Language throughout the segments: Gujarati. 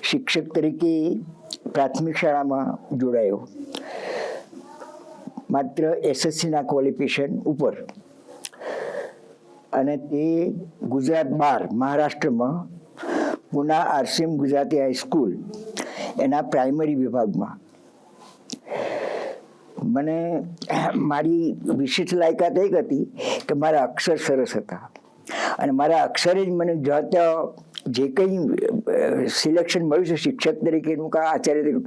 શિક્ષક તરીકે પ્રાથમિક શાળામાં જોડાયો, માત્ર એસએસસીના ક્વોલિફિકેશન ઉપર. અને તે ગુજરાત બહાર મહારાષ્ટ્રમાં પુના આરસીએમ ગુજરાતી હાઈસ્કૂલ એના પ્રાઇમરી વિભાગમાં. મને મારી વિશેષ લાયકાત એક હતી કે મારા અક્ષર સરસ હતા, અને મારા અક્ષરે જ મને જે કંઈ સિલેક્શન મળ્યું છે શિક્ષક તરીકેનું કે આચાર્ય તરીકે,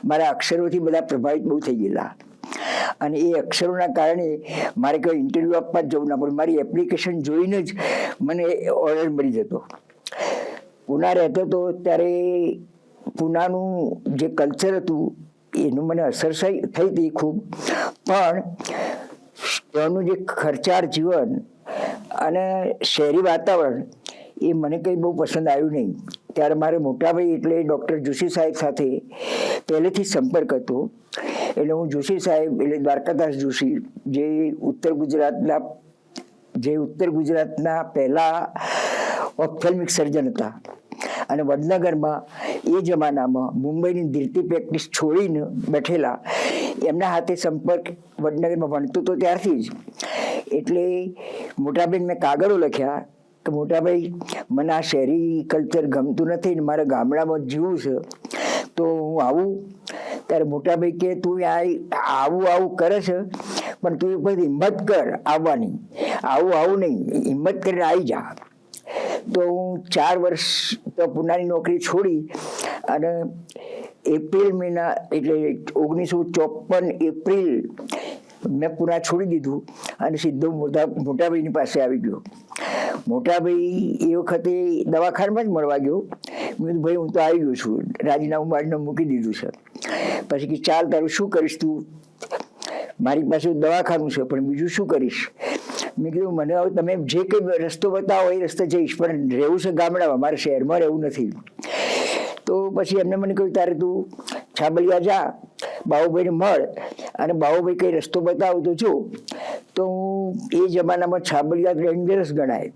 મારા અક્ષરોથી બધા પ્રભાવિત બહુ થઈ ગયેલા. અને એ અક્ષરોના કારણે મારે કોઈ ઇન્ટરવ્યૂ આપવા જ જવું ના પડે, મારી એપ્લિકેશન જોઈને જ મને ઓર્ડર મળી જતો. પુના રહેતો હતો ત્યારે પુનાનું જે કલ્ચર હતું એનું મને અસર થઈ હતી ખૂબ, પણ ત્યાંનું જે ખર્ચાળ જીવન અને શહેરી વાતાવરણ એ મને કંઈ બહુ પસંદ આવ્યું નહીં. ત્યારે મારે મોટાભાઈ એટલે ડૉક્ટર જોશી સાહેબ સાથે પહેલેથી સંપર્ક હતો. એટલે હું જોશી સાહેબ એટલે દ્વારકાદાસ જોશી જે ઉત્તર ગુજરાતના પહેલા ઓપ્થેલ્મિક સર્જન હતા, અને વડનગરમાં એ જમાનામાં મુંબઈની ધીરતી પ્રેક્ટિસ છોડીને બેઠેલા, એમના હાથે સંપર્ક વડનગરમાં ભણતો હતો ત્યારથી જ. એટલે મોટાભાઈને મેં કાગળો લખ્યા કે મોટાભાઈ, મને આ શહેરી કલ્ચર ગમતું નથી ને મારે ગામડામાં જીવવું છે, તો હું આવું. ત્યારે મોટાભાઈ કે તું આવું કરે છે, પણ તું પછી હિંમત કર આવવાની, આવું નહીં, હિંમત કરીને આવી જા. તો હું 4 વર્ષ તો પુનાની નોકરી છોડી અને એપ્રિલ મહિના એટલે 1954 એપ્રિલ મેં પુના છોડી દીધું અને સીધો મોટાભાઈની પાસે આવી ગયો. મોટાભાઈ એ વખતે દવાખાનામાં જ મળવા ગયો. મેં કીધું ભાઈ હું તો આવી ગયો છું, રાજીનામું બાજીનામું મૂકી દીધું છે. પછી કે ચાલ તારું શું કરીશ તું, મારી પાસે દવાખાનું છે પણ બીજું શું કરીશ. મેં કીધું મને હવે તમે જે કંઈ રસ્તો બતાવો એ રસ્તે જઈશ, પણ રહેવું છે ગામડામાં, મારે શહેરમાં રહેવું નથી. તો પછી એમને મને કહ્યું તારે તું છાબલિયા જા, બાબુભાઈને મળ અને બાબુભાઈ કઈ રસ્તો બતાવો તો જો. તો હું એ જમાનામાં છાબલિયા ડેન્જરસ ગણાય.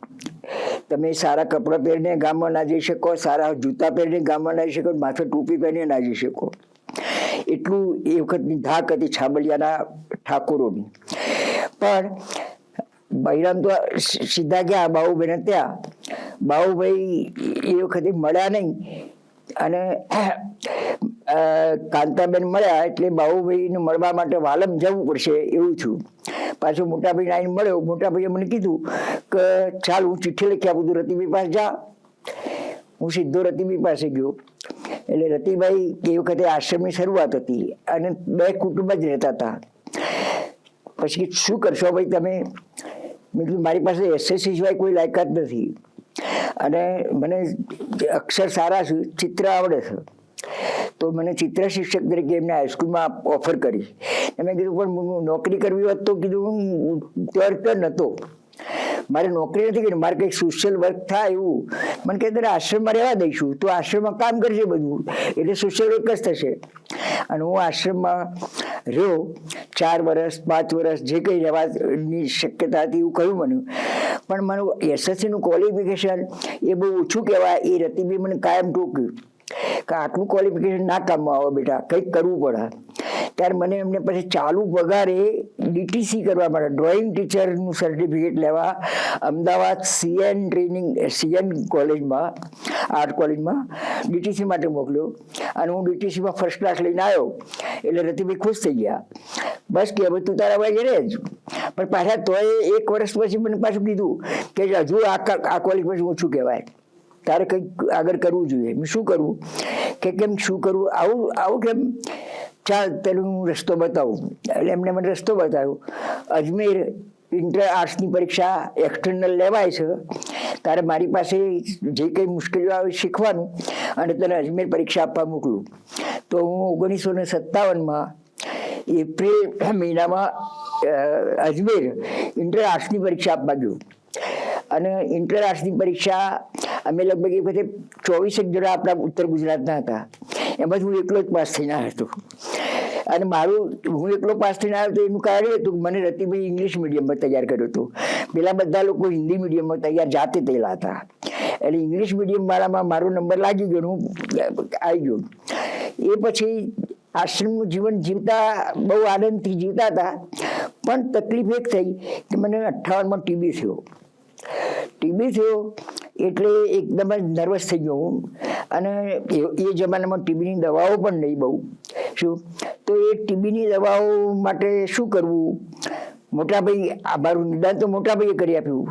તમે સારા કપડાં પહેરીને ગામમાં ના જઈ શકો, સારા જૂતા પહેરીને ગામમાં ના જઈ શકો, માથે ટોપી પહેરીને ના જઈ શકો. એટલું એ વખતની ધાક હતી છાબલિયાના ઠાકોરોની. પણ બૈરામ તો સીધા ગયા બાબુભાઈને ત્યાં. બાબુભાઈ એ વખતે મળ્યા નહીં, અને કાંતાબેન મળ્યા એટલે બાબુભાઈને મળવા માટે વાલમ જવું પડશે એવું થયું. પાછો મોટાભાઈને આવીને મળ્યો. મોટાભાઈએ મને કીધું કે ચાલ હું ચિઠ્ઠી લખી આપું, તું રતિભાઈ પાસે જા. હું સીધો રતિભાઈ પાસે ગયો. એટલે રતિભાઈ એ વખતે આશ્રમની શરૂઆત હતી અને 2 કુટુંબ જ રહેતા હતા. પછી શું કરશો ભાઈ તમે? મેં કીધું મારી પાસે એસએસસી સિવાય કોઈ લાયકાત નથી, અને મને અક્ષર સારા છે, ચિત્ર આવડે છે. તો મને ચિત્ર શિક્ષક તરીકે એમને હાઈસ્કૂલમાં ઓફર કરી. મેં કીધું પણ નોકરી કરવી હોત તો કીધું ત્યાર નહોતો, મારે નોકરી નથી કરી, મારે કંઈક સોશિયલ વર્ક થાય એવું. મને કહે તારે આશ્રમમાં રહેવા દઈશું, તો આશ્રમમાં કામ કરશે બધું, એટલે સોશિયલ વર્ક જ થશે. અને હું આશ્રમમાં રહ્યો 4 વર્ષ 5 વર્ષ, જે કંઈ રહેવાની શક્યતા હતી એવું કહ્યું મને. પણ મારું એસએસસીનું ક્વોલિફિકેશન એ બહુ ઓછું કહેવાય. એ રતિભાઈ મને કાયમ ટોક્યું કે આટલું ક્વોલિફિકેશન ના કામમાં આવે બેટા, કંઈક કરવું પડે. ત્યારે મને એમને પછી ચાલુ પગારે ડીટીસી કરવા માટે, ડ્રોઈંગ ટીચરનું સર્ટિફિકેટ લેવા અમદાવાદ સીએન કોલેજમાં, આર્ટ કોલેજમાં ડીટીસી માટે મોકલ્યો. અને હું ડીટીસીમાં ફર્સ્ટ ક્લાસ લઈને આવ્યો. એટલે રતિભાઈ ખુશ થઈ ગયા. બસ કે હવે તું તારા ભાઈ રહે જ. પણ પાછા તોય 1 વર્ષ પછી મને પાછું કીધું કે હજુ આ ક્વોલિફિકેશન ઓછું કહેવાય, તારે કંઈક આગળ કરવું જોઈએ. મેં શું કરવું કે કેમ શું કરવું, આવું કેમ, ચાલ તને હું રસ્તો બતાવું. એટલે એમને મને રસ્તો બતાવ્યો. અજમેર ઇન્ટર આર્ટ્સની પરીક્ષા એક્સટર્નલ લેવાય છે, તારે મારી પાસે જે કંઈ મુશ્કેલીઓ આવે શીખવાનું, અને તને અજમેર પરીક્ષા આપવા મોકલું. તો હું 1957માં એપ્રિલ મહિનામાં અજમેર ઇન્ટર આર્ટ્સની પરીક્ષા આપવા ગયો. અને ઇન્ટર આર્ટ્સની પરીક્ષા અમે લગભગ એ વખતે 24 જણા આપણા ઉત્તર ગુજરાતના હતા. એમાં હું એકલો જ પાસ થઈને આવ્યો હતો. અને હું એકલો પાસ થઈને આવ્યો તો એનું કારણ હતું કે મને રતિભાઈ ઇંગ્લિશ મીડિયમમાં તૈયાર કર્યો હતો. પેલા બધા લોકો હિન્દી મીડિયમમાં તૈયાર જાતે થયેલા હતા. એટલે ઇંગ્લિશ મીડિયમ વાળામાં મારો નંબર લાગી ગયો, હું આવી ગયો. એ પછી આશ્રમનું જીવન જીવતા બહુ આનંદથી જીવતા હતા, પણ તકલીફ એક થઈ કે મને 58માં ટીબી થયો. ટીબી થયો એટલે એકદમ જ નર્વસ થઈ ગયો હું. અને એ જમાનામાં ટીબીની દવાઓ પણ નહીં બહુ શું, તો એ ટીબીની દવાઓ માટે શું કરવું. મોટાભાઈ મારું નિદાન તો મોટાભાઈએ કરી આપ્યું.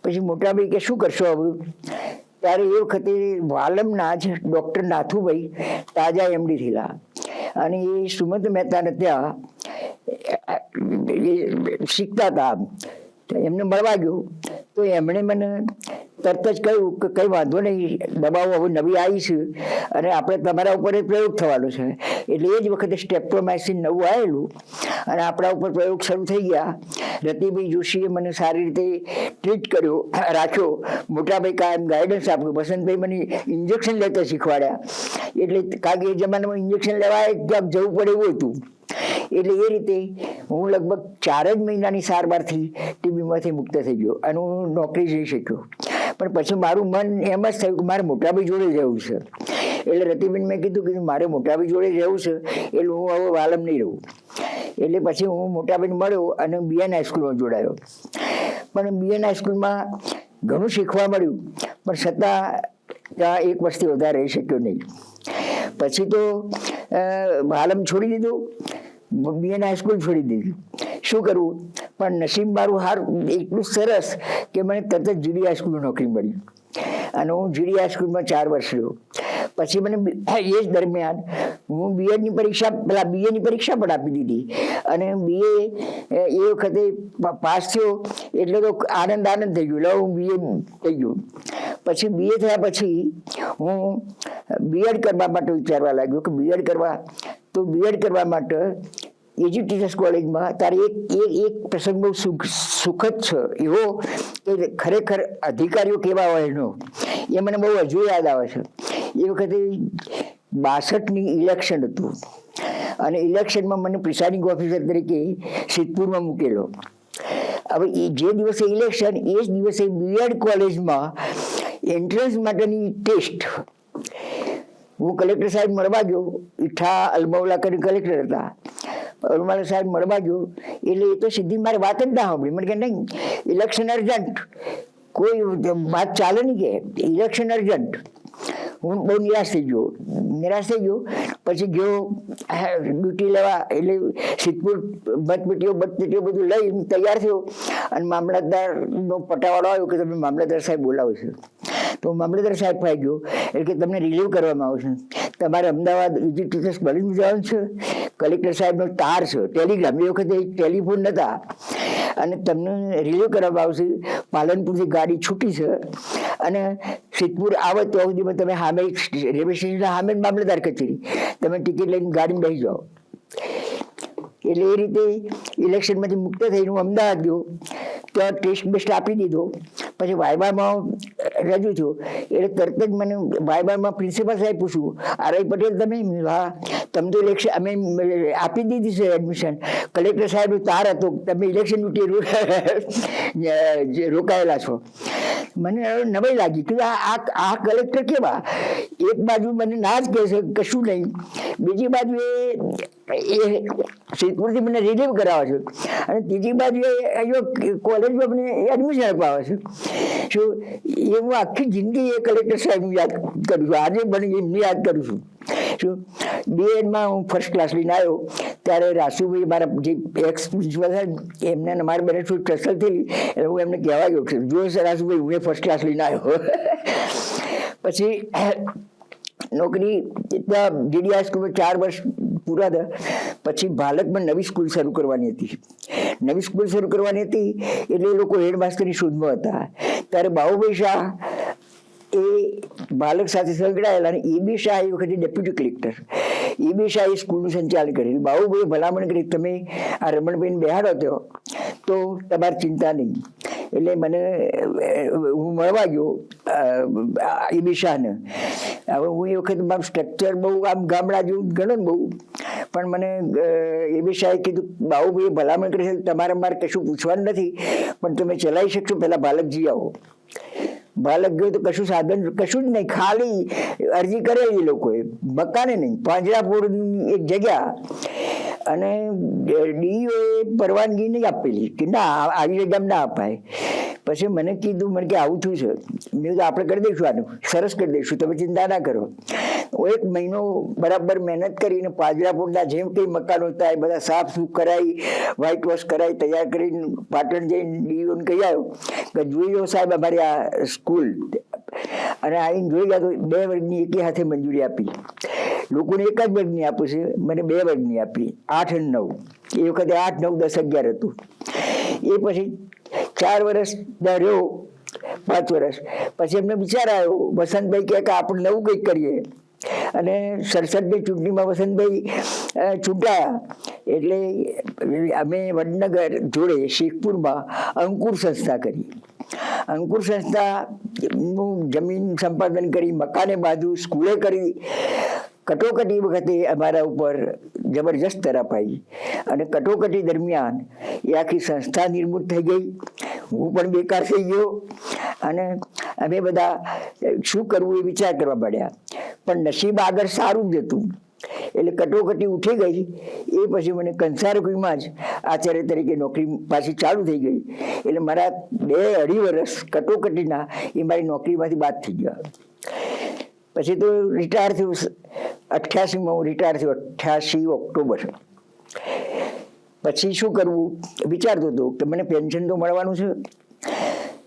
પછી મોટાભાઈ કે શું કરશો હવે. ત્યારે એ વખતે વાલમના જ ડૉક્ટર નાથુભાઈ તાજા એમડી થયેલા, અને એ સુમંત મહેતાને ત્યાં શીખતા હતા. એમને મળવા ગયો તો એમણે મને તરત જ કહ્યું કે કંઈ વાંધો નહીં, દવાઓ હવે નવી આવી છે અને આપણે તમારા ઉપર પ્રયોગ થવાનો છે. એટલે એ જ વખતે સ્ટેપ્ટોમાઇસિન નવું આવેલું અને આપણા ઉપર પ્રયોગ શરૂ થઈ ગયા. રતિભાઈ જોશીએ મને સારી રીતે ટ્રીટ કર્યો, રાખ્યો. મોટાભાઈ કાયમ ગાઈડન્સ આપ્યું. વસંતભાઈ મને ઇન્જેક્શન લેતા શીખવાડ્યા. એટલે કારણ કે એ જમાનામાં ઇન્જેક્શન લેવાય ક્યાંક જવું પડે એવું હતું. એટલે એ રીતે હું લગભગ 4 જ મહિનાની સારવારથી ટીબીમાંથી મુક્ત થઈ ગયો અને હું નોકરી જઈ શક્યો. પણ પછી મારું મન એમ જ થયું કે મારે મોટાભાઈ જોડે રહેવું છે. એટલે રતિબેન મેં કીધું કે મારે મોટાભાઈ જોડે રહેવું છે, એટલે હું હવે વાલમ નહીં રહું. એટલે પછી હું મોટાભાઈને મળ્યો અને બીએન હાઈસ્કૂલમાં જોડાયો. પણ બીએન હાઈસ્કૂલમાં ઘણું શીખવા મળ્યું, પણ છતાં ત્યાં એક વર્ષથી વધારે રહી શક્યો નહીં. પછી તો વાલમ છોડી દીધું, બીએન હાઈસ્કૂલ છોડી દીધું. શું કરવું, પણ નસીબ મારું એટલું સરસ કે મને તરત જ જીડી હાઈસ્કૂલમાં નોકરી મળી અને હું જીડી હાઈસ્કૂલમાં 4 વર્ષ રહ્યો. પછી મને એ જ દરમિયાન હું બીએની પરીક્ષા પણ આપી દીધી અને બીએ એ વખતે પાસ થયો એટલે તો આનંદ થઈ ગયો. એટલે હું બીએ થઈ ગયો. પછી બીએ થયા પછી હું બીએડ કરવા માટે વિચારવા લાગ્યો કે બીએડ કરવા માટે એજ્યુકેશન કોલેજમાં તારે એક પ્રસંગ બહુ સુખદ છે એવો કે ખરેખર અધિકારીઓ કેવા હોય એનો એ મને બહુ હજુ યાદ આવે છે. એ વખતે 62ની ઇલેક્શન હતું અને ઇલેક્શનમાં મને પ્રિસાઇડિંગ ઓફિસર તરીકે સિદ્ધપુરમાં મૂકેલો. હવે એ જે દિવસે ઇલેક્શન એ જ દિવસે બીએડ કોલેજમાં એન્ટ્રન્સ માટેની ટેસ્ટ. હું કલેક્ટર સાહેબ મળવા ગયો. ઈઠા અલમૌલા કરીને કલેક્ટર હતા. અલમૌલા સાહેબ મળવા ગયો એટલે એ તો સીધી મારી વાત જ ના સાંભળી. મને કે નહીં, ઇલેક્શન અર્જન્ટ, કોઈ વાત ચાલે નહીં કે ઇલેક્શન અર્જન્ટ. હું બહુ નિરાશ થઈ ગયો. પછી ગયો ડ્યુટી લેવા. એટલે સિદ્ધપુર મતપેટીઓ બધું લઈ તૈયાર થયો અને મામલતદારનો પટાવાળો આવ્યો કે તમે મામલતદાર સાહેબ બોલાવો છો. તો મામલતદાર સાહેબ પાસે ગયો એટલે કે તમને રિલીવ કરવામાં આવશે, તમારે અમદાવાદ એજ્યુકેશન કોલેજમાં જવાનું છે. કલેક્ટર સાહેબનો તાર છે, ટેલિગ્રામ. એ વખતે ટેલિફોન નહોતા અને તમને રિલીવ કરવામાં આવશે. પાલનપુરથી ગાડી છૂટી છે અને સિદ્ધપુર આવે તો સુધીમાં તમે સામે રેલવે સ્ટેશન સામે મામલતદાર કચેરી, તમે ટિકિટ લઈને ગાડીમાં બેસી જાઓ. એટલે એ રીતે ઇલેક્શનમાંથી મુક્ત થઈને હું અમદાવાદ ગયો. ત્યાં ટેસ્ટ બેસ્ટ આપી દીધો. પછી વાયબામાં રજૂ થયો એટલે તરત જ મને વાયબામાં પ્રિન્સિપાલ સાહેબ પૂછ્યું, આર.આઈ. પટેલ તમે? હા. તમે તો ઇલેક્શન અમે આપી દીધી છે એડમિશન. કલેક્ટર સાહેબનો તાર હતો, તમે ઇલેક્શન ડ્યુટી રોકાયેલા છો. મને નવાઈ લાગી કે આ કલેક્ટર કેવા. એક બાજુ મને ના જ કહે છે કશું નહીં, બીજી બાજુ એ સિદ્ધપુરથી મને રિલીવ કરાવે છે અને ત્રીજી બાજુ એ કોલેજમાં મને એડમિશન અપાવે છે. શું એ હું આખી જિંદગી એ કલેક્ટર સાહેબનું યાદ કરું છું. આજે મને એમને યાદ કરું છું. શું બીએડમાં હું ફર્સ્ટ ક્લાસ લઈને આવ્યો ત્યારે રાસુભાઈ મારા જે એક્સ પ્રિન્સિપલ હતા એમને મારી બને શું ટસલ થયેલી એટલે હું એમને કહેવા ગયો કે જો સર રાસુભાઈ હું ફર્સ્ટ ક્લાસ લઈને આવ્યો. પછી નોકરી જીડી હાઈસ્કૂલમાં 4 વર્ષ પૂરા થયા. પછી ભાલકમાં નવી સ્કૂલ શરૂ કરવાની હતી. એટલે એ લોકો હેડમાસ્ટરની શોધમાં હતા. ત્યારે બાબુભાઈ શાહ એ બાલક સાથે સંકળાયેલા અને એ.બી. શાહ એ વખતે ડેપ્યુટી કલેક્ટર. એ.બી. શાહ એ સ્કૂલનું સંચાલન કર્યું. બાબુભાઈએ ભલામણ કરી તમે આ રમણભાઈને બેહાડો તો તમારી ચિંતા નહીં. એટલે હું મળવા ગયો એ.બી. શાહને. હવે હું એ વખતે મારું સ્ટ્રક્ચર બહુ આમ ગામડા જેવું ગણો ને બહુ, પણ મને એ.બી. શાહે કીધું બાબુભાઈએ ભલામણ કરી છે તમારે મારે કશું પૂછવાનું નથી, પણ તમે ચલાવી શકશો, પહેલાં બાલકજી આવો. બાળક ગયો તો કશું સાધન કશું જ નહીં, ખાલી અરજી કરેલી એ લોકોએ, મકાને નહીં, પાંજરાપોળની એક જગ્યા, અને ડીઓએ પરવાનગી નહીં આપેલી કે ના આવી જગ્યામાં ના અપાય. પછી મને કીધું, મને કે આવું થયું છે. મેં તો આપણે કરી દઈશું, આનું સરસ કરી દઈશું, તમે ચિંતા ના કરો. 1 મહિનો બરાબર મહેનત કરીને પાંજરાપોળના જેમ કંઈ મકાનો હતા એ બધા સાફ સૂફ કરાવી, વ્હાઇટ વોશ કરાવી, તૈયાર કરીને પાટણ જઈને ડીઓને કહી આવ્યો કે જોઈ લો સાહેબ અમારી આ સ્કૂલ. અને આવીને જોઈ ગયા તો 2 વર્ગની એકી હાથે મંજૂરી આપી. લોકોને 1 જ વર્ગની આપું છે, મને 2 વર્ગની આપી, 8 અને 9. એ વખતે 8, 9, 10, 11 હતું. એ પછી 4 વર્ષ રહ્યો, 5 વર્ષ પછી એમને વિચાર આવ્યો, વસંતભાઈ કહે કે આપણે નવું કંઈક કરીએ. અને 67ની ચૂંટણીમાં વસંતભાઈ ચૂંટાયા એટલે અમે વડનગર જોડે શેખપુરમાં અંકુર સંસ્થા કરી. અંકુર સંસ્થાનું જમીન સંપાદન કરી, મકાને બાંધ્યું, સ્કૂલે કરી. કટોકટી વખતે અમારા ઉપર જબરજસ્ત તરફ આવી, અને કટોકટી દરમિયાન એ આખી સંસ્થા નિર્મૂળ થઈ ગઈ. હું પણ બેકાર થઈ ગયો, અને અમે બધા શું કરવું એ વિચાર કરવા પડ્યા. પણ નસીબ આગળ સારું જ હતું, એટલે કટોકટી ઉઠી ગઈ. એ પછી મને કંસારકુઈમાં જ આચાર્ય તરીકે નોકરી પાછી ચાલુ થઈ ગઈ. એટલે મારા 2-2.5 વર્ષ કટોકટીના એ મારી નોકરીમાંથી બાદ થઈ ગયા. પછી તો રિટાયર થયું, 88માં હું રિટાયર થયો, 88 ઓક્ટોબર. પછી શું કરવું વિચારતો હતો કે મને પેન્શન તો મળવાનું છે,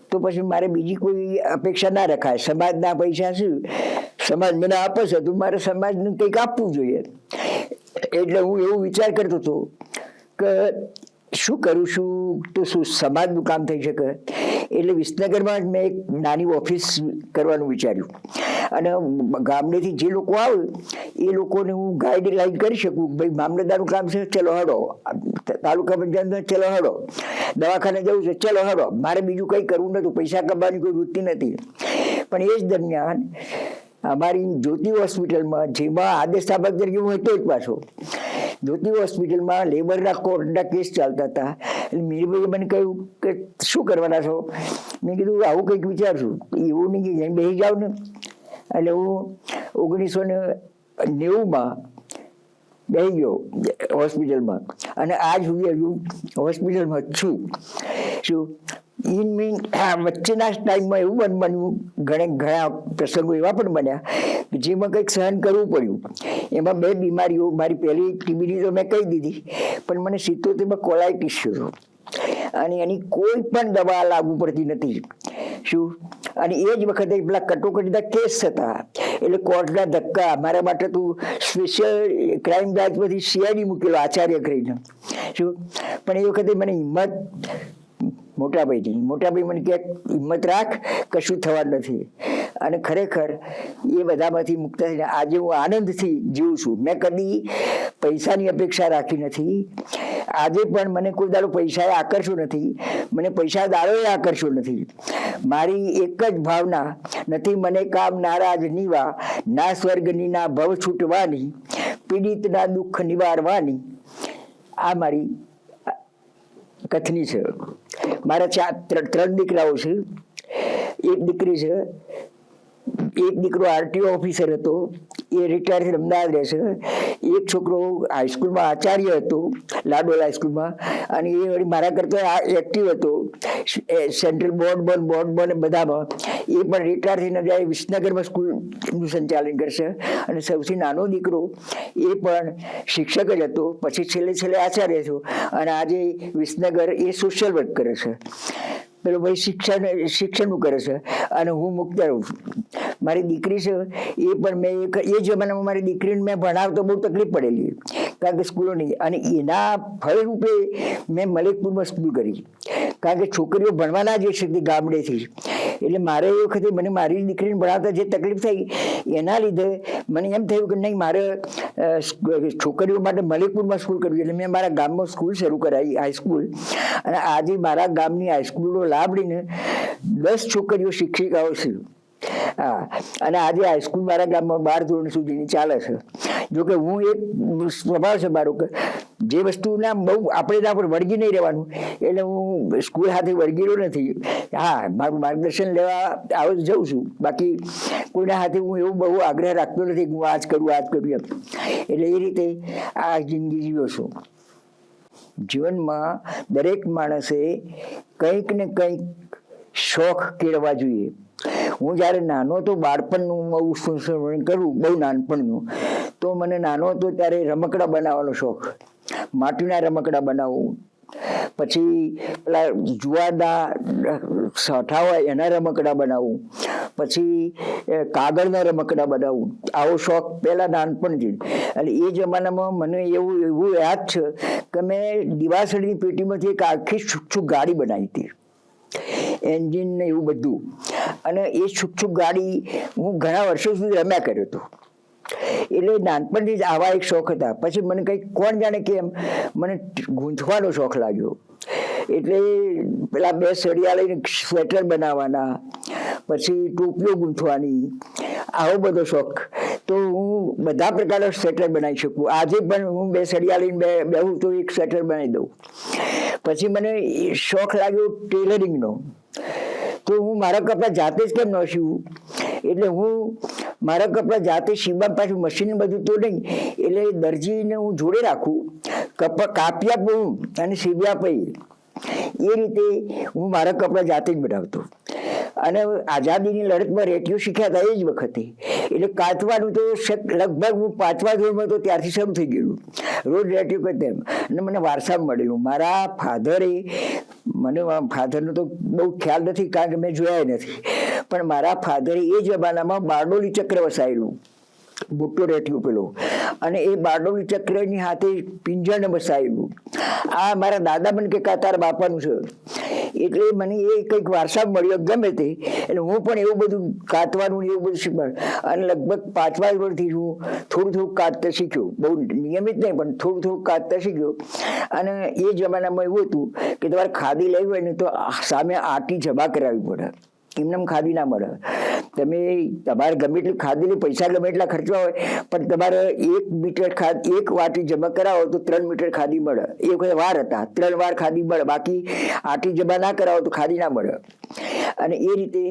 તો પછી મારે બીજી કોઈ અપેક્ષા ના રખાય. સમાજના પૈસા શું, સમાજ મને આપે છે તો મારે સમાજને કંઈક આપવું જોઈએ. એટલે હું એવો વિચાર કરતો હતો કે શું કરું છું તો શું સમાજનું કામ થઈ શકે. એટલે વિસનગરમાં જ મેં એક નાની ઓફિસ કરવાનું વિચાર્યું, અને ગામડેથી જે લોકો આવે એ લોકોને હું ગાઈડલાઈન કરી શકું. ભાઈ મામલતદારનું કામ છે, ચલો હડો, તાલુકા પંચાયત ચલો હડો, દવાખાને જવું છે, ચલો હડો. મારે બીજું કંઈ કરવું નહોતું, પૈસા કમાવાની કોઈ વૃત્તિ નથી. પણ એ જ દરમિયાન અમારી જ્યોતિ હોસ્પિટલમાં, જેમાં આદેશ સ્થાપક તરીકે હું હતો જ પાછો, જ્યોતિ હોસ્પિટલમાં લેબરના કોર્ટના કેસ ચાલતા હતા. એટલે મીરભાઈએ મને કહ્યું કે શું કરવાના છો? મેં કીધું આવું કંઈક વિચારશું. એવું નહીં કે જઈને બેસી જાવ ને. એટલે હું 1990માં બેસી ગયો હોસ્પિટલમાં, અને આજ સુધી હજુ હોસ્પિટલમાં જ છું. શું વચ્ચેના ટાઈમમાં એવું બન્યું, ઘણા પ્રસંગો એવા પણ બન્યા જેમાં કંઈક સહન કરવું પડ્યું. એમાં 2 બીમારીઓ, મારી પહેલી ટીબીની તો મેં કહી દીધી, પણ મને 77માં કોલાઇટિસ થયો, અને એની કોઈ પણ દવા લાગુ પડતી નથી. શું, અને એ જ વખતે પેલા કટોકટીના કેસ હતા, એટલે કોર્ટના ધક્કા. મારા માટે તું સ્પેશિયલ ક્રાઇમ બ્રાન્ચમાંથી CID મૂકેલો આચાર્ય કરીને. શું, પણ એ વખતે મને હિંમત, મોટાભાઈ મને કહે હિંમત રાખ, કશું થવાનું નથી. અને ખરેખર એ બધામાંથી મુક્ત થઈને આજે હું આનંદથી જીવું છું. મેં કદી પૈસાની અપેક્ષા રાખી નથી. આજે પણ મને કોઈ દાડો પૈસાએ આકર્ષ્યો નથી, મને પૈસા દાડોએ આકર્ષ્યો નથી. મારી એક જ ભાવના નથી, મને કામ નારાજ નીવા, ના સ્વર્ગની ના ભવ છૂટવાની, પીડિતના દુઃખ નિવારવાની. આ મારી કથની છે. મારા 3 દીકરાઓ છે. એક દીકરી છે, એક દીકરો RTO ઓફિસર હતો, એ રિટાયર થઈને અમદાવાદ રહે છે. એક છોકરો હાઈસ્કૂલમાં આચાર્ય હતો, લાડોલ હાઈસ્કૂલમાં, અને એ વળી મારા કરતા એક્ટિવ હતો, સેન્ટ્રલ બોર્ડ બધામાં. એ પણ રિટાયર થઈને જાય વિસનગરમાં સ્કૂલનું સંચાલન કરશે. અને સૌથી નાનો દીકરો એ પણ શિક્ષક જ હતો, પછી છેલ્લે આચાર્ય થયો, અને આજે વિસનગર એ સોશિયલ વર્ક કરે છે. પેલો ભાઈ શિક્ષણનું કરે છે, અને હું મુક્ત રહું છું. મારી દીકરી છે, એ પણ મેં એ જમાનામાં મારી દીકરીને મેં ભણાવતો બહુ તકલીફ પડેલી, કારણ કે સ્કૂલો નહીં. અને એના ફળરૂપે મેં મલેકપુરમાં સ્કૂલ કરી, કારણ કે છોકરીઓ ભણવા ના જઈ શકતી ગામડેથી. એટલે મારે એ વખતે મને મારી દીકરીને ભણાવતા જે તકલીફ થઈ, એના લીધે મને એમ થયું કે નહીં, મારે છોકરીઓ માટે મલેકપુરમાં સ્કૂલ કરવી. એટલે મેં મારા ગામમાં સ્કૂલ શરૂ કરાવી, હાઈસ્કૂલ. અને આજે મારા ગામની હાઈસ્કૂલનો લાભ લઈને 10 છોકરીઓ શિક્ષિકાઓ છે. હા, અને આજે હાઈસ્કૂલ મારા ગામમાં 12 ધોરણ સુધીની ચાલે છે. જોકે હું એક સ્વભાવ છે મારો કે જે વસ્તુના બહુ આપણે એના પર વળગી નહીં રહેવાનું. એટલે હું સ્કૂલ સાથે વળગેલો નથી. હા, મારું માર્ગદર્શન લેવા આવું જઉં છું, બાકી કોઈના હાથે હું એવું બહુ આગ્રહ રાખતો નથી કે હું આ જ કરું એમ. એટલે એ રીતે આ જિંદગી જીવ્યો છું. જીવનમાં દરેક માણસે કંઈક ને કંઈક શોખ કેળવા જોઈએ. હું જ્યારે નાનો હતો, બાળપણનું હું સંસ્મરણ કરું, બહુ નાનપણનું, તો મને નાનો હતો ત્યારે રમકડા બનાવવાનો શોખ. માટીના રમકડા બનાવું, પછી પેલા જુવારના સાઠા હોય એના રમકડા બનાવું, પછી કાગળના રમકડા બનાવું. આવો શોખ પહેલા નાનપણથી. અને એ જમાનામાં મને એવું યાદ છે કે મેં દિવાસળીની પેટીમાંથી એક આખી છૂક ગાડી બનાવી હતી, એન્જિન ને એવું બધું. અને એ છૂક ગાડી હું ઘણા વર્ષો સુધી રમ્યા કર્યો હતો. એટલે નાનપણથી જ આવા એક શોખ હતા. પછી મને કંઈક કોણ જાણે કેમ મને ગૂંથવાનો શોખ લાગ્યો. એટલે પેલા 2 સળિયા લઈને સ્વેટર બનાવવાના, પછી ટોપીઓ ગૂંથવાની, આવો બધો શોખ. તો હું બધા પ્રકારના સ્વેટર બનાવી શકું. આજે પણ હું 2 સળિયા લઈને બેહું તો એક સ્વેટર બનાવી દઉં. પછી મને શોખ લાગ્યો ટેલરિંગનો. તો હું મારા કપડાં જાતે જ કેમ ન સીવું? એટલે હું મારા કપડાં જાતે સીવવા, પાછું મશીન બધું તો નહીં, એટલે દરજીને હું જોડે રાખું, કપડાં કાપી આપું અને સીવી આપે. એ રીતે હું મારા કપડાં જાતે જ બનાવતો. અને આઝાદીની લડતમાં રેટિયો શીખ્યા હતા એ જ વખતે. એટલે કાચવાનું તો લગભગ હું 5મા ધોરણમાં તો ત્યારથી શરૂ થઈ ગયેલું, રોજ રેટિયો કરતા એમ. અને મને વારસામાં મળેલું. મારા ફાધરે, મને ફાધરનો તો બહુ ખ્યાલ નથી કારણ કે મેં જોયા નથી, પણ મારા ફાધરે એ જમાનામાં બારડોલી ચક્ર વસાયેલું, મોટો રેટિયો પેલો, અને એ બારડોલી ચક્રની હાથે પિંજણ વસાયેલું. આ મારા દાદા પણ કે તારા બાપાનું છે. એટલે મને એ કંઈક વારસા મળ્યો ગમે તે. એટલે હું પણ એવું બધું કાતવાનું એવું બધું શીખવાનું. અને લગભગ 5મા વર્ષથી હું થોડું કાતતા શીખ્યો. બહુ નિયમિત નહીં, પણ થોડું કાતતા શીખ્યો. અને એ જમાનામાં એવું હતું કે તમારે ખાદી લેવી હોય ને તો સામે આટી જમા કરાવવી પડે. એમને ખાદી ના મળે. તમે તમારે ગમે એટલી ખાદીની પૈસા ગમે એટલા ખર્ચવા હોય, પણ તમારે 1 મીટર ખાદી, 1 વાટી જમા કરાવો તો 3 મીટર ખાદી મળે. એ વખતે વાર હતા, 3 વાર ખાદી મળે, બાકી આટી જમા ના કરાવો તો ખાદી ના મળે. અને એ રીતે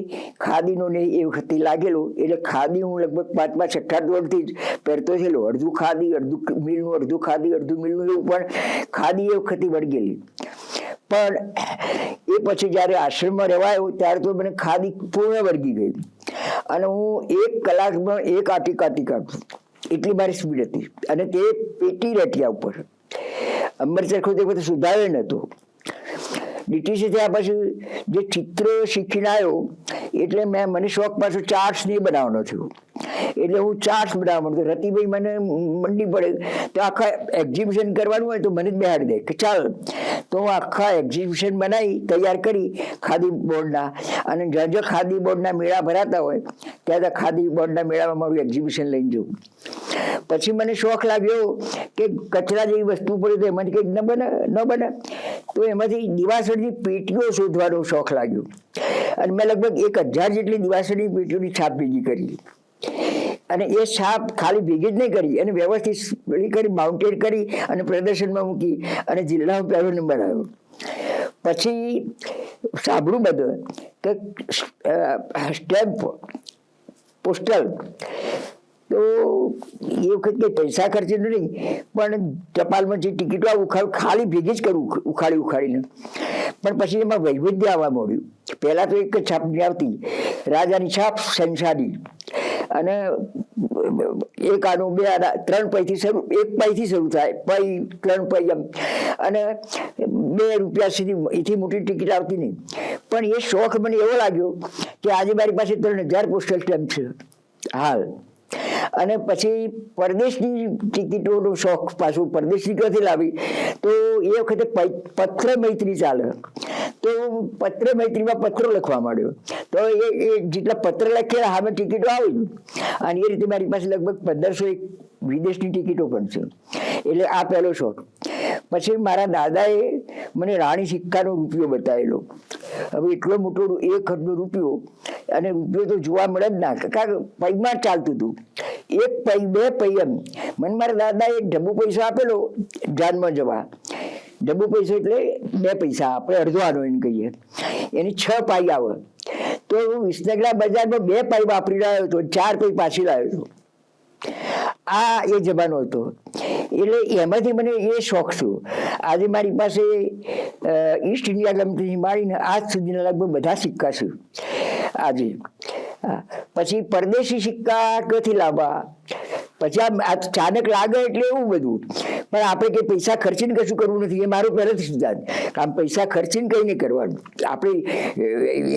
ખાદીનો ને એ વખતે લાગેલો. એટલે ખાદી હું લગભગ 5મા 6ઠા ધોરણથી જ પહેરતો થયેલો. અડધું ખાદી, અડધું મિલનું, અડધું ખાદી, અડધું મિલનું, એવું. પણ ખાદી એ વખતે વળગેલી. પણ એ પછી જ્યારે આશ્રમમાં રહેવાયો ત્યારે તો મને ખાદી પૂર્ણ વળગી ગઈ. અને હું 1 કલાકમાં 1 આટી કાઢી કાઢું, એટલી મારી સ્પીડ હતી. અને તે પેટી રેટિયા ઉપર. અંબરસર ખુદ સુધારે નહોતો. ડીટીસી થયા પછી જે ચિત્ર શીખીને આવ્યો, એટલે મને શોખ પાછો ચાર્ટ્સ નહીં બનાવવાનો થયો. એટલે હું ચાર્ટ્સ બનાવવાનો. રતિભાઈ મને મંડી પડે તો આખા એક્ઝિબિશન કરવાનું હોય તો મને જ બેહાડી દે કે ચાલ. તો હું આખા એક્ઝિબિશન બનાવી તૈયાર કરી ખાદી બોર્ડના. અને જ્યાં ખાદી બોર્ડના મેળા ભરાતા હોય ત્યાં ખાદી બોર્ડના મેળામાં મારું એક્ઝિબિશન લઈને જવું. પછી મને શોખ લાગ્યો કે કચરા જેવી વસ્તુ પડી તો એમાંથી કંઈક ન બને. તો એમાંથી દિવાસળની પેટીઓ શોધવાનો શોખ લાગ્યો. અને મેં લગભગ 1000 જેટલી દિવાસળની પેટીઓની છાપ ભેગી કરી. અને એ છાપ ખાલી ભેગી જ નહીં કરી, અને વ્યવસ્થિત કરી માઉન્ટેડ કરી અને પ્રદર્શનમાં મૂકી અને જિલ્લામાં 1લો નંબર આવ્યો. પછી સાંભળું બધું કે સ્ટેમ્પ પોસ્ટલ, તો એ વખત કંઈ પૈસા ખર્ચે નહીં, પણ ટપાલમાં જે ટિકિટો ખાલી ભેગી જ કરું ઉખાડીને. પણ પછી એમાં વૈવિધ્ય આવવા મળ્યું. પહેલાં તો એક જ છાપ આવતી, રાજાની છાપ, સંસારી. અને 1 આનો 2 આના 3 પૈથી શરૂ, 1 પૈથી શરૂ થાય, પૈ 3 પૈ એમ. અને 2 રૂપિયા સુધી, એથી મોટી ટિકિટ આવતી નહીં. પણ એ શોખ મને એવો લાગ્યો કે આજે મારી પાસે 3000 પોસ્ટલ સ્ટેમ્પ છે હાલ. અને પછી પરદેશની ટિકિટોનો શોખ, પાછું પરદેશની ક્યાંથી લાવી? તો એ વખતે પત્ર મૈત્રી ચાલે. તો પત્ર મૈત્રીમાં પત્રો લખવા માંડ્યો. તો એ જેટલા પત્ર લખેલા સામે ટિકિટો આવી. અને એ રીતે મારી પાસે લગભગ 1501 વિદેશની ટિકિટો પણ છે. એટલે આ પહેલો શોખ. પછી મારા દાદાએ મને રાણી સિક્કાનો રૂપિયો બતાવેલો. હવે એટલો મોટો 1 ખંડનો રૂપિયો, અને રૂપિયો તો જોવા મળે જ ના, કારણ કે પૈમાં ચાલતું હતું. એક પૈ 2 પૈ એમ મને મારા દાદાએ એક ઢબુ પૈસો આપેલો જાનમાં જવા. ઢબુ પૈસો એટલે 2 પૈસા, આપણે અડધો આનો એને કહીએ, એની 6 પાઈ આવે. તો હું વિસનગરા બજારમાં 2 પાઈ વાપરી રહ્યો હતો, 4 પાઈ પાછી લાવ્યો હતો. આ એ જમાનો હતો. એટલે એમાંથી મને એ શોખ થયો. આજે મારી પાસે ઈસ્ટ ઇન્ડિયા કંપનીથી માંડીને આજ સુધીના લગભગ બધા સિક્કા છે આજે. પછી પરદેશી સિક્કા ક્યાંથી લાવવા, પછી આ અચાનક લાગે એટલે એવું બધું. પણ આપણે કંઈ પૈસા ખર્ચીને કશું કરવું નથી, એ મારો પહેલેથી સિદ્ધાંત. આમ પૈસા ખર્ચીને કંઈ નહીં કરવાનું, આપણે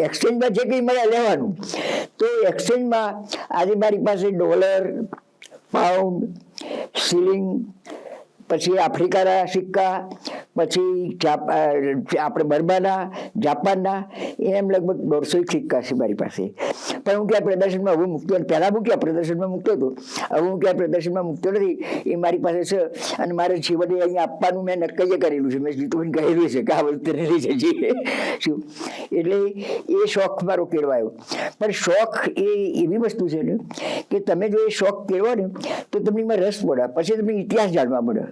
એક્સચેન્જમાં જે કંઈ મળે લેવાનું. તો એક્સચેન્જમાં આજે મારી પાસે ડોલર, પાઉન્ડ, શિલિંગ, પછી આફ્રિકાના સિક્કા, પછી આપણે બર્માના, જાપાનના, એમ લગભગ 150 સિક્કા છે મારી પાસે. પણ હું ક્યાં પ્રદર્શનમાં હવે મૂકતો, પહેલાં હું ક્યાં પ્રદર્શનમાં મૂકતો હતો, હવે હું ક્યાં પ્રદર્શનમાં મૂકતો નથી. એ મારી પાસે છે અને મારે છેવટે અહીંયા આપવાનું મેં નક્કી કરેલું છે, મેં જીતુભાઈને કહેલું છે કે આ વખતે લઈ જજે શું. એટલે એ શોખ મારો કેળવાયો. પણ શોખ એ એવી વસ્તુ છે ને કે તમે જો એ શોખ કેળવો ને તો તમને એમાં રસ પડે, પછી તમને ઇતિહાસ જાણવા મળે.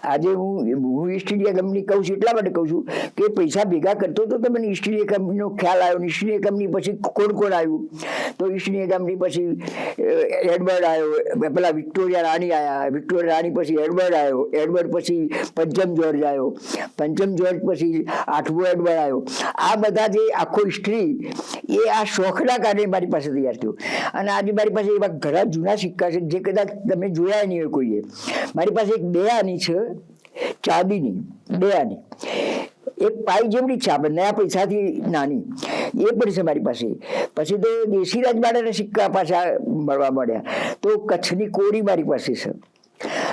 આજે હું ઈસ્ટ ઇન્ડિયા કંપની કહું છું એટલા માટે કહું છું કે પૈસા ભેગા કરતો હતો તો મને ઈસ્ટ ઇન્ડિયા કંપનીનો ખ્યાલ આવ્યો. ઈસ્ટ ઇન્ડિયા કંપની પછી કોણ આવ્યું, તો ઈસ્ટ ઇન્ડિયા કંપની પછી એડવર્ડ આવ્યો, પેલા વિક્ટોરિયા રાણી આવ્યા, વિક્ટોરિયા રાણી પછી એડવર્ડ આવ્યો, એડવર્ડ પછી પંચમ જોર્જ આવ્યો, પંચમ જોર્જ પછી 8મો એડવર્ડ આવ્યો. આ બધા જે આખો હિસ્ટ્રી એ આ શોખના કારણે મારી પાસે તૈયાર થયો. અને આજે મારી પાસે એવા ઘણા જૂના સિક્કા છે જે કદાચ તમે જોયા નહીં હોય કોઈએ. મારી પાસે એક 2 આની છે, ચાંદીની 2 આની, એક પાઈ જેવડી છે, આપણે નયા પૈસાથી નાની, એ પણ છે મારી પાસે. પછી તો દેશી રાજવાડાના સિક્કા પાછા મળવા મળ્યા. તો કચ્છની કોરી મારી પાસે છે,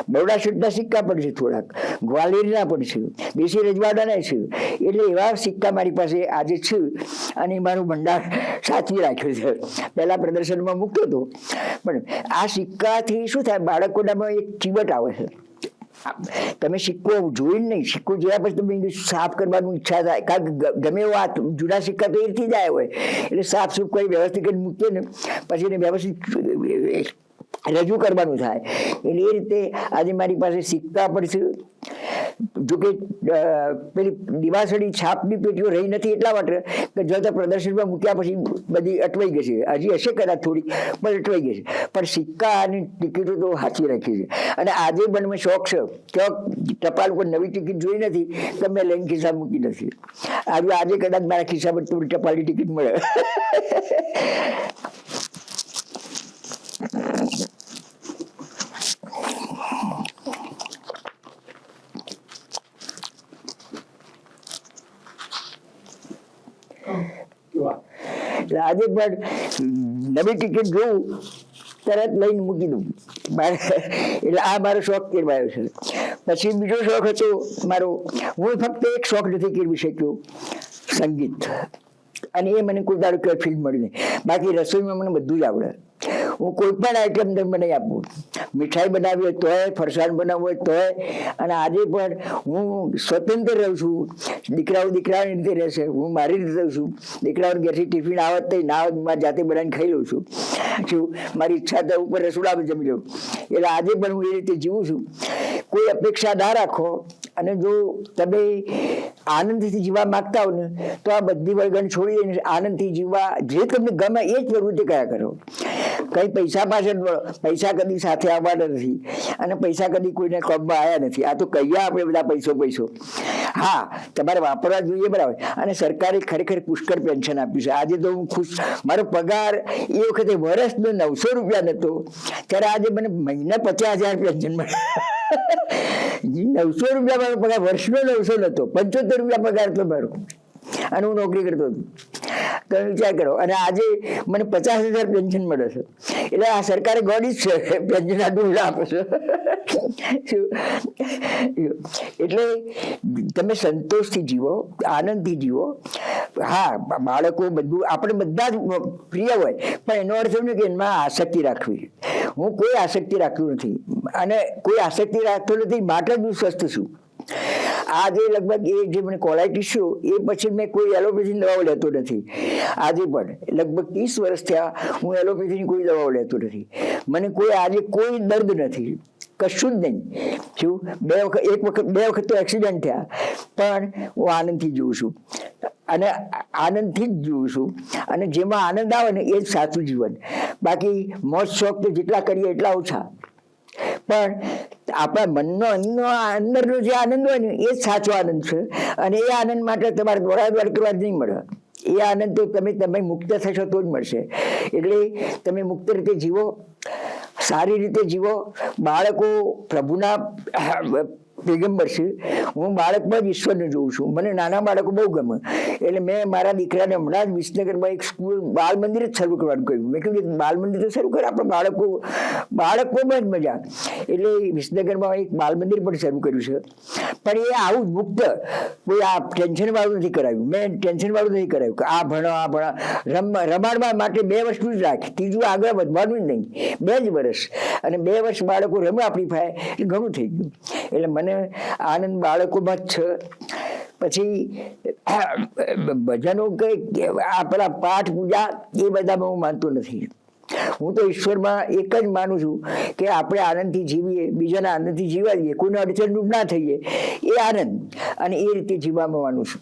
બરોડા શૂટના સિક્કા પણ છે, થોડાક ગ્વાલિયરના પણ છે, દેશી રજવાડાના છે. એટલે એવા સિક્કા મારી પાસે આજે છે અને મારું ભંડાર સાચવી રાખ્યો છે. પહેલા પ્રદર્શનમાં મૂકતો હતો, પણ આ સિક્કાથી શું થાય, બાળકોનામાં એક ચીવટ આવે છે. તમે સિક્કો જોઈને નહીં, સિક્કો જોયા પછી તમે સાફ કરવાનું ઈચ્છા થાય, કારણ કે ગમે એવો આ જૂના સિક્કા તો એથી જ આવ્યા હોય, એટલે સાફ સૂફ કરી વ્યવસ્થિત કરી મૂકીએ ને પછી એને વ્યવસ્થિત રજૂ કરવાનું થાય. એટલે એ રીતે આજે મારી પાસે સિક્કા પણ છે. જોકે પેલી દિવાસળી છાપની પેટીઓ રહી નથી એટલા માટે કે જો પ્રદર્શનમાં મૂક્યા પછી બધી અટવાઈ ગઈ છે, હજી હશે કદાચ થોડી, પણ અટવાઈ ગઈ છે. પણ સિક્કા અને ટિકિટો તો સાચી રાખી છે. અને આજે પણ મેં શોખ છે કે ટપાલ ઉપર નવી ટિકિટ જોઈ નથી તો મેં લઈને ખિસ્સા મૂકી નથી. આજે કદાચ મારા ખિસ્સામાં થોડી ટપાલની ટિકિટ મળે. આજે પણ નવી ટિકિટ જોઉં તરત લઈને મૂકી દઉં. એટલે આ મારો શોખ કેળવાયો છે. પછી બીજો શોખ હતો મારો, હું ફક્ત એક શોખ નથી કેળવી શક્યો, સંગીત. અને એ મને કોઈ દાડો કોઈ ફિલ્મ મળી નહીં. બાકી રસોઈમાં મને બધું જ આવડે. હું કોઈ પણ આઈટમ તમને બનાવી આપું, મીઠાઈ બનાવી હોય તોય, ફરસાણ બનાવવું હોય તોય. અને આજે પણ હું સ્વતંત્ર રહું છું. દીકરાઓની રીતે રહેશે, હું મારી રીતે રહું છું. દીકરાઓને ઘેરથી ટિફિન આવત નહીં, ના આવત મારે જાતે બનાવીને ખાઈ લઉં છું. શું મારી ઈચ્છા તો ઉપર રસોડામાં જમી લઉં. એટલે આજે પણ હું એ રીતે જીવું છું. કોઈ અપેક્ષા ના રાખો. અને જો તમે આનંદથી જીવવા માંગતા હો ને તો આ બધી વળગણ છોડી દઈને આનંદથી જીવવા, જે તમને ગમે એ જ પ્રવૃત્તિ કર્યા કરો. કઈ પૈસા પાછળ, પૈસા કદી સાથે આવવાના નથી અને પૈસા કદી કોઈને કોમમાં આવ્યા નથી. આ તો કહીએ આપણે બધા પૈસો. હા, તમારે વાપરવા જોઈએ, બરાબર. અને સરકારે ખરેખર પુષ્કળ પેન્શન આપ્યું છે. આજે તો હું ખુશ. મારો પગાર એ વખતે વર્ષનો 900 રૂપિયા નતો, ત્યારે આજે મને મહિને 50,000 પેન્શન મળે. 900 રૂપિયા મારો પગાર, વર્ષનો 900 નતો, 75 રૂપિયા પગાર તો મારો. અને હું નોકરી કરતો હતો. તો વિચાર કરો. અને આજે મને 50,000 પેન્શન મળે છે. એટલે આ સરકારે ગોડી જ છે, પેન્શન આટલું આપે છે. એટલે તમે સંતોષથી જીવો, આનંદથી જીવો. હા, બાળકો બધું આપણે બધા જ પ્રિય હોય, પણ એનો અર્થ એમ કે એમાં આસક્તિ રાખવી. હું કોઈ આસક્તિ રાખતું નથી અને કોઈ આસક્તિ રાખતો નથી, માટે જ હું સ્વસ્થ છું. આજે લગભગ એ જે મને કોલાઇટિસ થયો એ પછી મેં કોઈ એલોપેથી દવાઓ લેતો નથી. આજે પણ લગભગ 30 વર્ષ થયા હું એલોપેથીની કોઈ દવાઓ લેતો નથી. મને કોઈ આજે કોઈ દર્દ નથી, કશું જ નહીં. શું બે વખત તો એક્સિડન્ટ થયા, પણ હું આનંદથી જીવું છું અને આનંદથી જ જીવું છું. અને જેમાં આનંદ આવે ને એ જ સાચું જીવન. બાકી મોજ શોખ તો જેટલા કરીએ એટલા ઓછા, પણ આપણા મનનો અંદરનો જે આનંદ હોય ને એ જ સાચો આનંદ છે. અને એ આનંદ માટે તમારે દોડાદોડ કરવા જ નહીં મળે. એ આનંદ તો તમે મુક્ત થશો તો જ મળશે. એટલે તમે મુક્ત રીતે જીવો, સારી રીતે જીવો. બાળકો પ્રભુના પેગમ્બર છે. હું બાળકમાં જ ઈશ્વરને જોઉં છું. મને નાના બાળકો બહુ ગમે. એટલે મેં મારા દીકરાને હમણાં જ વિસનગરમાં એક સ્કૂલ બાળ મંદિર જ શરૂ કરવાનું કહ્યું. મેં કહ્યું બાળ મંદિર તો શરૂ કરે, આપણે બાળકોમાં જ મજા. એટલે વિસનગરમાં એક બાળ મંદિર પણ શરૂ કર્યું છે. પણ એ આવું મુક્ત, કોઈ આ ટેન્શન વાળું નથી કરાવ્યું. મેં ટેન્શન વાળું નથી કરાવ્યું કે આ ભણો રમાડવા માટે 2 વર્ષનું જ રાખ, ત્રીજું આગળ વધવાનું જ નહીં. 2 જ વર્ષ, અને 2 વર્ષ બાળકો રમે આપણી પાસે એટલે ઘણું થઈ ગયું. એટલે મને આનંદ બાળકોમાં જ છે. પછી ભજનો કે આપણા પાઠ પૂજા એ બધામાં હું માનતો નથી. હું તો ઈશ્વરમાં એક જ માનું છું કે આપણે આનંદથી જીવીએ, બીજાના આનંદથી જીવાડીએ, કોઈને અડચણરૂપ ના થઈએ, એ આનંદ, અને એ રીતે જીવવામાં માનું છું.